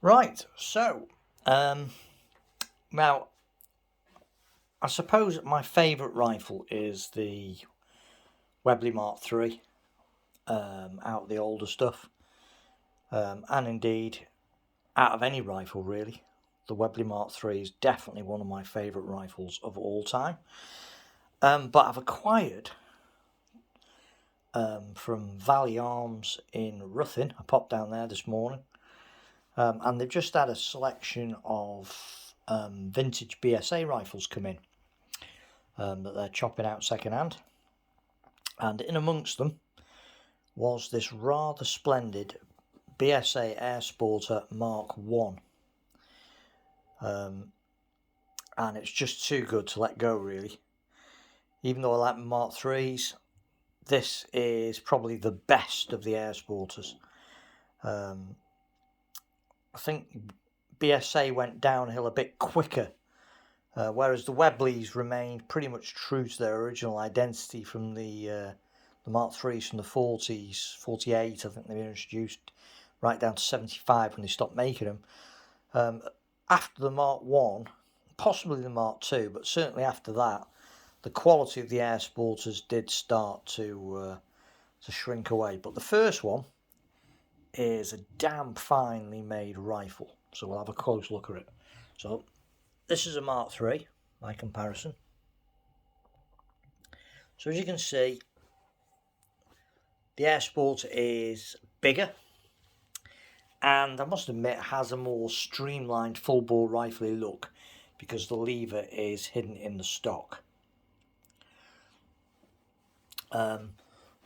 Right, so now I suppose my favourite rifle is the Webley Mark III, out of the older stuff, and indeed out of any rifle really. The Webley Mark III is definitely one of my favourite rifles of all time. But I've acquired from Valley Arms in Ruthin. I popped down there this morning, and they've just had a selection of vintage B.S.A rifles come in that they're chopping out second hand. And in amongst them was this rather splendid B.S.A Airsporter Mark 1. And it's just too good to let go, really. Even though I like Mark 3s, this is probably the best of the Airsporters. I think B.S.A went downhill a bit quicker, whereas the Webleys remained pretty much true to their original identity from the Mark 3s from the 40s, 48 I think they were introduced, right down to 75 when they stopped making them. After the Mark 1, possibly the Mark 2, but certainly after that, the quality of the Airsporters did start to shrink away. But the first one is a damn finely made rifle, so we'll have a close look at it. So this is a Mark III by comparison. So as you can see, the Airsporter is bigger, and I must admit has a more streamlined full bore rifle look because the lever is hidden in the stock.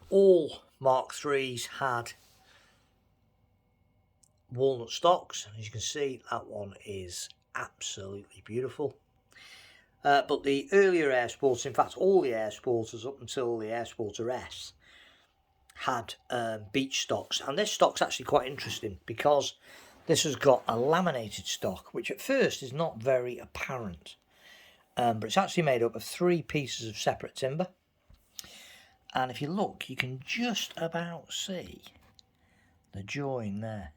All Mark IIIs had walnut stocks. As you can see, that one is absolutely beautiful. But the earlier Airsporters, in fact all the Airsporters up until the Airsporter S, had beech stocks. And this stock's actually quite interesting because this has got a laminated stock, which at first is not very apparent. But it's actually made up of 3 pieces of separate timber. And if you look, you can just about see the join there.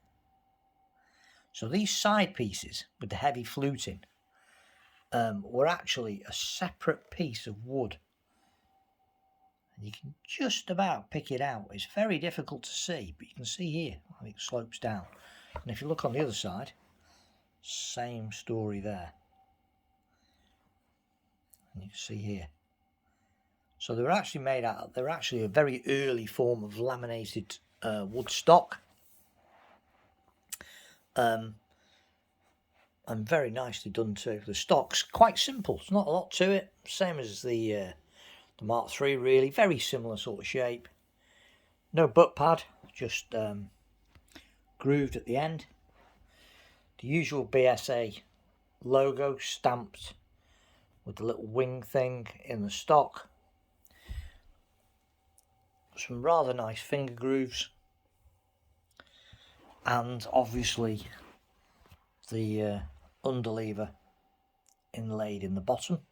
So these side pieces with the heavy fluting were actually a separate piece of wood. And you can just about pick it out. It's very difficult to see, but you can see here, it slopes down. And if you look on the other side, same story there. And you can see here. So they were actually made out, they're actually a very early form of laminated wood stock. And very nicely done too. The stock's quite simple, it's not a lot to it, same as the Mark III really, very similar sort of shape. No butt pad, just grooved at the end. The usual B.S.A logo stamped with the little wing thing in the stock. Some rather nice finger grooves, and obviously the underlever inlaid in the bottom.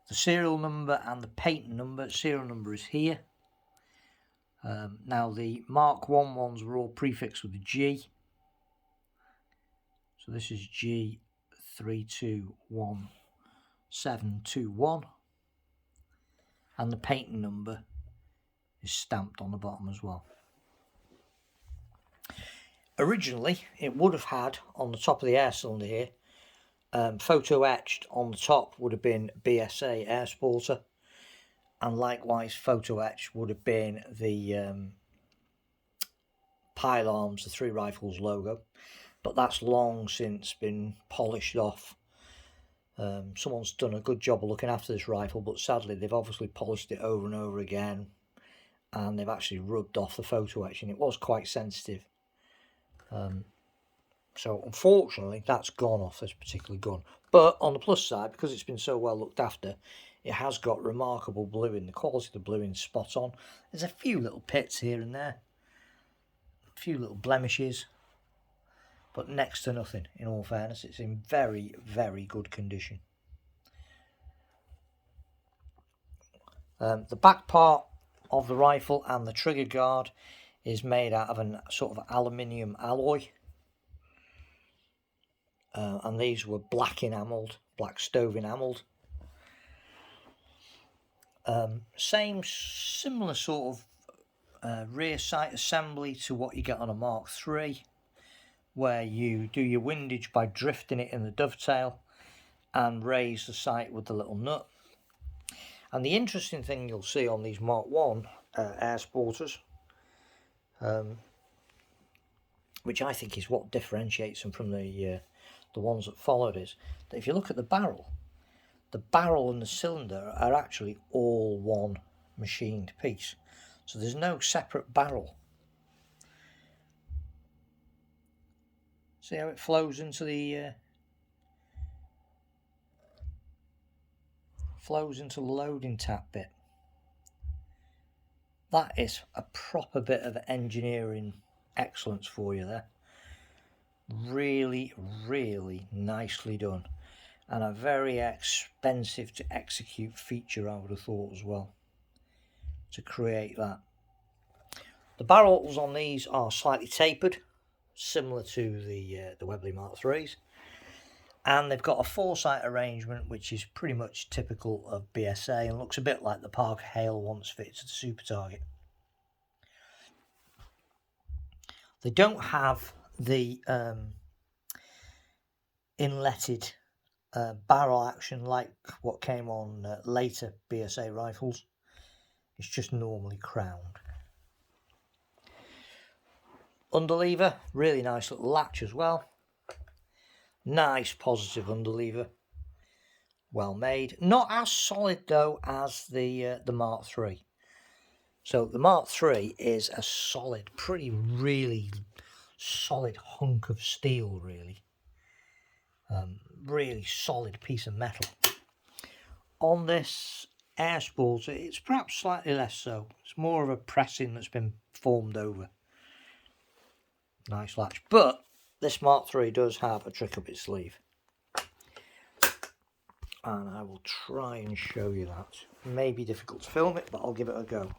The serial number and the patent number, serial number is here. Now the Mark 1 ones were all prefixed with a G. So this is G321721, and the patent number is stamped on the bottom as well. Originally, it would have had on the top of the air cylinder here, photo etched on the top would have been B.S.A Airsporter, and likewise photo etched would have been the pile arms, the 3 rifles logo, but that's long since been polished off. Someone's done a good job of looking after this rifle, but sadly they've obviously polished it over and over again, and they've actually rubbed off the photo etching. It was quite sensitive. So unfortunately that's gone off this particular gun. But on the plus side, because it's been so well looked after, it has got remarkable bluing. The quality of the bluing's spot on. There's a few little pits here and there, a few little blemishes, but next to nothing in all fairness. It's in very, very good condition. The back part of the rifle and the trigger guard is made out of a sort of aluminium alloy. and these were black stove enamelled. Similar sort of rear sight assembly to what you get on a Mark III, where you do your windage by drifting it in the dovetail and raise the sight with the little nut. And the interesting thing you'll see on these Mark I Airsporters, which I think is what differentiates them from the ones that followed, is that if you look at the barrel and the cylinder are actually all one machined piece. So there's no separate barrel. See how it flows into the loading tap bit. That is a proper bit of engineering excellence for you there. Really, really nicely done, and a very expensive to execute feature, I would have thought, as well, to create that. The barrels on these are slightly tapered, similar to the Webley Mark III's, and they've got a four-sight arrangement which is pretty much typical of B.S.A. and looks a bit like the Parker Hale once fitted to the Super Target. They don't have the inletted barrel action like what came on later B.S.A. rifles. It's just normally crowned. Underlever, really nice little latch as well. Nice positive underlever, well made. Not as solid though as the Mark III. So the Mark III is a solid, really solid hunk of steel, really. Really solid piece of metal. On this Airsporter, it's perhaps slightly less so. It's more of a pressing that's been formed over. Nice latch. But this Mark III does have a trick up its sleeve. And I will try and show you that. It may be difficult to film it, but I'll give it a go.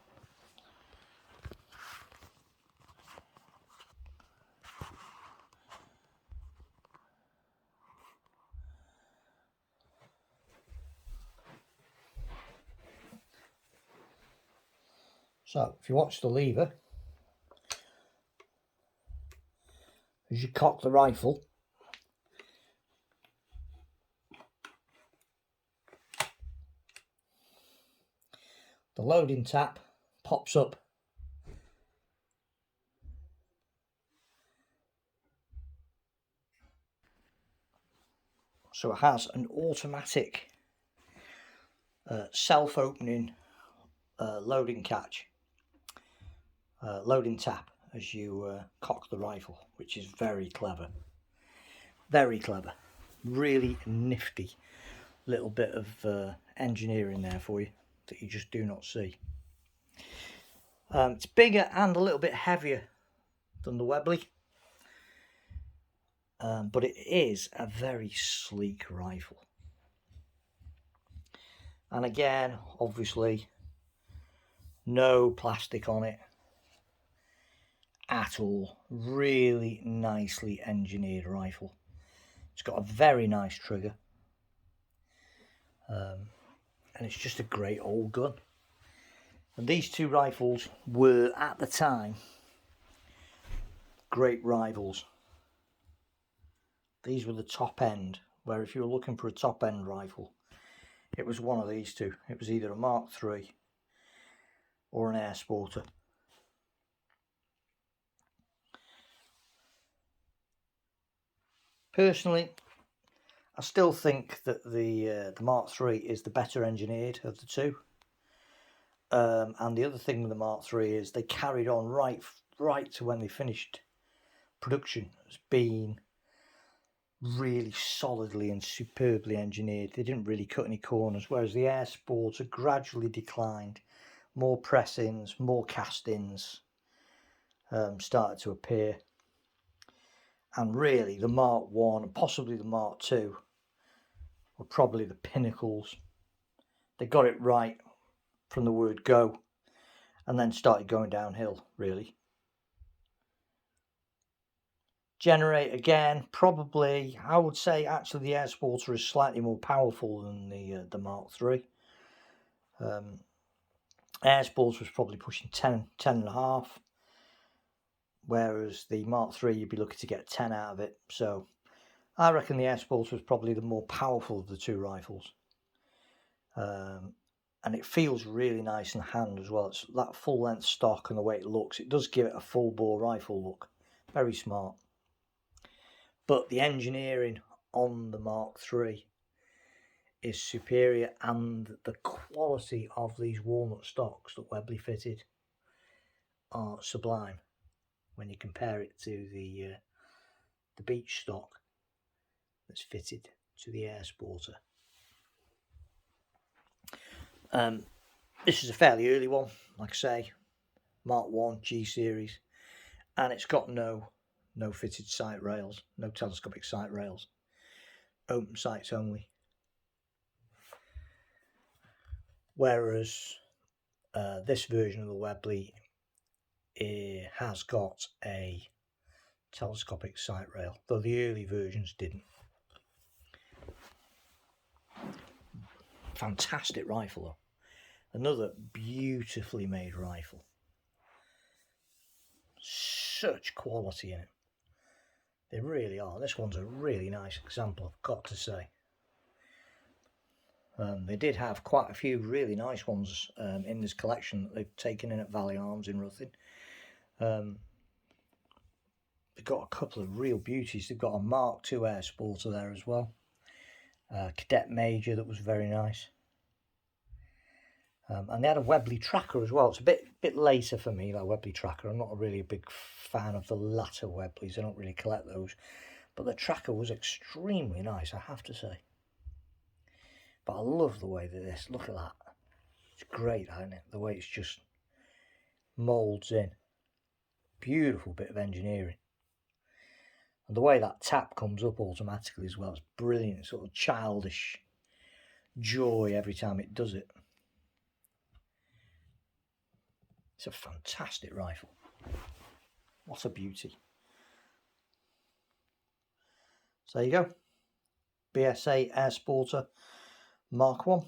So, if you watch the lever, as you cock the rifle, the loading tap pops up. So it has an automatic self-opening loading catch, loading tap as you cock the rifle, which is very clever. Very clever. Really nifty little bit of engineering there for you that you just do not see. It's bigger and a little bit heavier than the Webley, but it is a very sleek rifle. And again, obviously, no plastic on it at all. Really nicely engineered rifle. It's got a very nice trigger, and it's just a great old gun. And these two rifles were, at the time, great rivals. These were the top end, where if you were looking for a top end rifle, it was one of these two. It was either a Mark III or an Airsporter. Personally, I still think that the Mark III is the better engineered of the two. And the other thing with the Mark III is they carried on right to when they finished production as being really solidly and superbly engineered. They didn't really cut any corners, whereas the Airsporter gradually declined. More press-ins, more cast-ins started to appear. And really, the Mark I and possibly the Mark II were probably the pinnacles. They got it right from the word go, and then started going downhill, really. Generate again, probably, I would say actually the Airsporter is slightly more powerful than the Mark III. Airsporter was probably pushing 10 and a half, whereas the Mark III you'd be looking to get 10 out of it. So I reckon the Airsporter was probably the more powerful of the two rifles. And it feels really nice in the hand as well. It's that full length stock and the way it looks, it does give it a full bore rifle look. Very smart. But the engineering on the Mark III is superior, and the quality of these walnut stocks that Webley fitted are sublime when you compare it to the beach stock that's fitted to the Airsporter. This is a fairly early one, like I say, Mark 1 G series, and it's got no fitted sight rails, no telescopic sight rails, open sights only. Whereas this version of the Webley has got a telescopic sight rail, though the early versions didn't. Fantastic rifle though. Another beautifully made rifle. Such quality in it. They really are. This one's a really nice example, I've got to say. They did have quite a few really nice ones in this collection that they've taken in at Valley Arms in Ruthin. They've got a couple of real beauties. They've got a Mark II Airsporter there as well. Cadet Major that was very nice. And they had a Webley Tracker as well. It's a bit later for me, that Webley Tracker. I'm not really a big fan of the latter Webleys. I don't really collect those. But the Tracker was extremely nice, I have to say. But I love the way that this, look at that. It's great, isn't it? The way it's just moulds in. Beautiful bit of engineering. And the way that tap comes up automatically as well, it's brilliant. Sort of childish joy every time it does it. It's a fantastic rifle. What a beauty. So there you go. B.S.A Airsporter Mark 1.